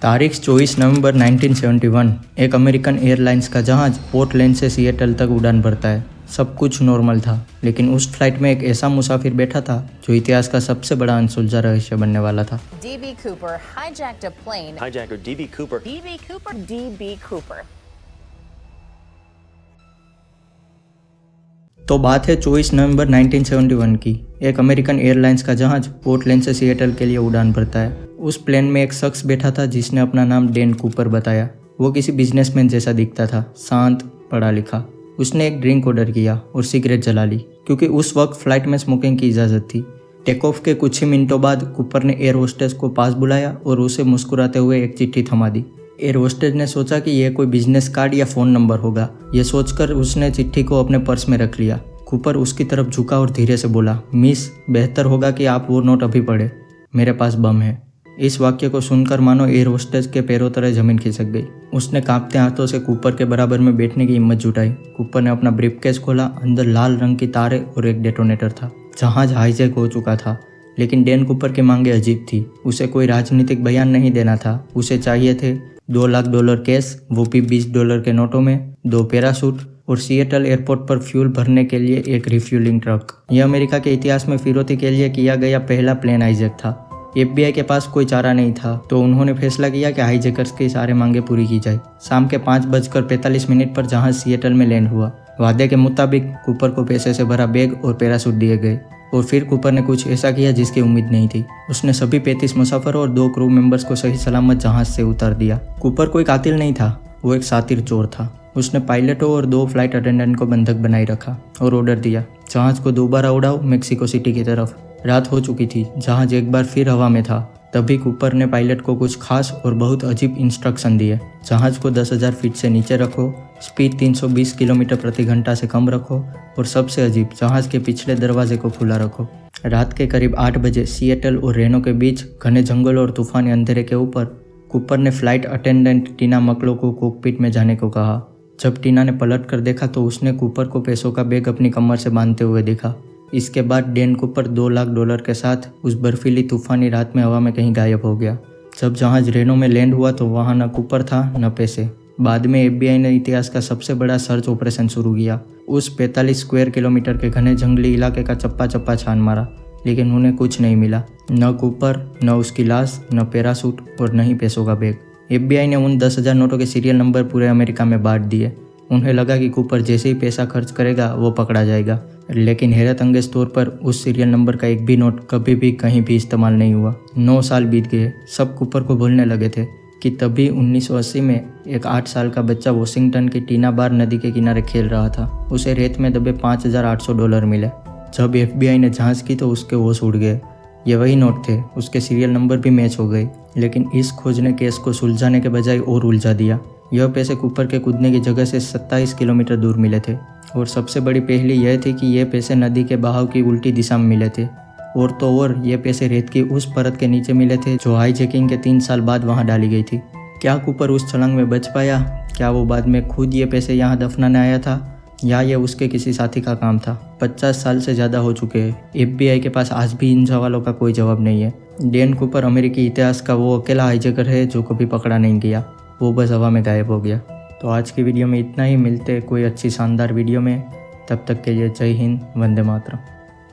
तारीख 24 नवंबर 1971 एक American airlines का जहाज पोर्टलैंड से सिएटल तक उड़ान भरता है। सब कुछ नॉर्मल था, लेकिन उस फ्लाइट में एक ऐसा मुसाफिर बैठा था जो इतिहास का सबसे बड़ा अनसुलझा रहस्य बनने वाला था। D.B. Cooper hijacked a plane. Hijacker D.B. Cooper. D.B. Cooper. D.B. Cooper. तो बात है 24 नवंबर 1971 की। एक अमेरिकन एयरलाइंस का जहाज पोर्टलैंड से सिएटल के लिए उड़ान भरता है। उस प्लेन में एक शख्स बैठा था जिसने अपना नाम डैन कूपर बताया। वो किसी बिजनेसमैन जैसा दिखता था, शांत, पढ़ा लिखा। उसने एक ड्रिंक ऑर्डर किया और सिगरेट जला ली, क्योंकि उस वक्त फ्लाइट में स्मोकिंग की इजाज़त थी। टेक ऑफ के कुछ ही मिनटों बाद कूपर ने एयर होस्टेस को पास बुलाया और उसे मुस्कुराते हुए एक चिट्ठी थमा दी। एयर होस्टेस ने सोचा कि यह कोई बिजनेस कार्ड या फ़ोन नंबर होगा। यह सोचकर उसने चिट्ठी को अपने पर्स में रख लिया। कूपर उसकी तरफ झुका और धीरे से बोला, मिस, बेहतर होगा कि आप वो नोट अभी पढ़ें, मेरे पास बम है। इस वाक्य को सुनकर मानो एयर होस्टेस के पैरों तले जमीन खिसक गई। उसने कांपते हाथों से कूपर के बराबर में बैठने की हिम्मत जुटाई। कूपर ने अपना ब्रीफकेस खोला। अंदर लाल रंग की तारें और एक डेटोनेटर था। जहाज हाईजैक हो चुका था, लेकिन डैन कूपर की मांगे अजीब थी। उसे कोई राजनीतिक बयान नहीं देना था। उसे चाहिए थे $2 लाख कैश, वो भी $20 के नोटों में, 2 पैराशूट और सिएटल एयरपोर्ट पर फ्यूल भरने के लिए एक रिफ्यूलिंग ट्रक। यह अमेरिका के इतिहास में फिरौती के लिए किया गया पहला प्लेन हाईजैक था। FBI के पास कोई चारा नहीं था, तो उन्होंने फैसला किया कि हाईजैकर्स की सारे मांगे पूरी की जाए। शाम के 5:45 पर जहाज सिएटल में लैंड हुआ। वादे के मुताबिक कूपर को पैसे से भरा बैग और पैराशूट दिए गए, और फिर कूपर ने कुछ ऐसा किया जिसकी उम्मीद नहीं थी। उसने सभी 35 मुसाफिरों और 2 क्रू मेंबर्स को सही सलामत जहाज से उतार दिया। कूपर कोई कातिल नहीं था, वो एक शातिर चोर था। उसने पायलटों और 2 फ्लाइट अटेंडेंट को बंधक बनाए रखा और ऑर्डर दिया, जहाज को दोबारा उड़ाओ मेक्सिको सिटी की तरफ। रात हो चुकी थी, जहाज एक बार फिर हवा में था। तभी कूपर ने पायलट को कुछ खास और बहुत अजीब इंस्ट्रक्शन दिए। जहाज को 10,000 फीट से नीचे रखो, स्पीड 320 किलोमीटर प्रति घंटा से कम रखो, और सबसे अजीब, जहाज के पिछले दरवाजे को खुला रखो। रात के करीब 8 बजे सिएटल और रेनो के बीच घने जंगल और तूफानी अंधेरे के ऊपर कूपर ने फ्लाइट अटेंडेंट टीना मकलो को कॉकपिट में जाने को कहा। जब टीना ने पलट कर देखा तो उसने कूपर को पैसों का बैग अपनी कमर से बांधते हुए देखा। इसके बाद डैन कूपर $2 लाख के साथ उस बर्फीली तूफानी रात में हवा में कहीं गायब हो गया। जब जहाज रेनो में लैंड हुआ तो वहाँ न कूपर था न पैसे। बाद में FBI ने इतिहास का सबसे बड़ा सर्च ऑपरेशन शुरू किया। उस 45 स्क्वायर किलोमीटर के घने जंगली इलाके का चप्पा चप्पा छान मारा, लेकिन उन्हें कुछ नहीं मिला। न कूपर, न उसकी लाश, न पैराशूट और न ही पैसों का बैग। FBI ने उन 10,000 नोटों के सीरियल नंबर पूरे अमेरिका में बांट दिए। उन्हें लगा कि कूपर जैसे ही पैसा खर्च करेगा वो पकड़ा जाएगा, लेकिन हैरत अंगेज तौर पर उस सीरियल नंबर का एक भी नोट कभी भी कहीं भी इस्तेमाल नहीं हुआ। 9 साल बीत गए। सब कूपर को भूलने लगे थे कि तभी 1980 में एक 8 साल का बच्चा वॉशिंगटन की टीना बार नदी के किनारे खेल रहा था। उसे रेत में दबे $5,800 मिले। जब FBI ने जांच की तो उसके होश उड़ गए। ये वही नोट थे, उसके सीरियल नंबर भी मैच हो गए। लेकिन इस खोज ने केस को सुलझाने के बजाय और उलझा दिया। यह पैसे कूपर के कूदने की जगह से 27 किलोमीटर दूर मिले थे, और सबसे बड़ी पहेली यह थी कि ये पैसे नदी के बहाव की उल्टी दिशा में मिले थे। और तो और ये पैसे रेत की उस परत के नीचे मिले थे जो हाईजैकिंग के 3 साल बाद वहाँ डाली गई थी। क्या कूपर उस छलांग में बच पाया? क्या वो बाद में खुद ये पैसे यहाँ दफनाने आया था, या ये उसके किसी साथी का काम था? 50 साल से ज़्यादा हो चुके हैं। FBI के पास आज भी इन सवालों का कोई जवाब नहीं है। डैन कूपर अमेरिकी इतिहास का वो अकेला हाईजैकर है जो कभी पकड़ा नहीं गया। वो बस हवा में गायब हो गया। तो आज की वीडियो में इतना ही। मिलते कोई अच्छी शानदार वीडियो में। तब तक के लिए जय हिंद, वंदे मातरम।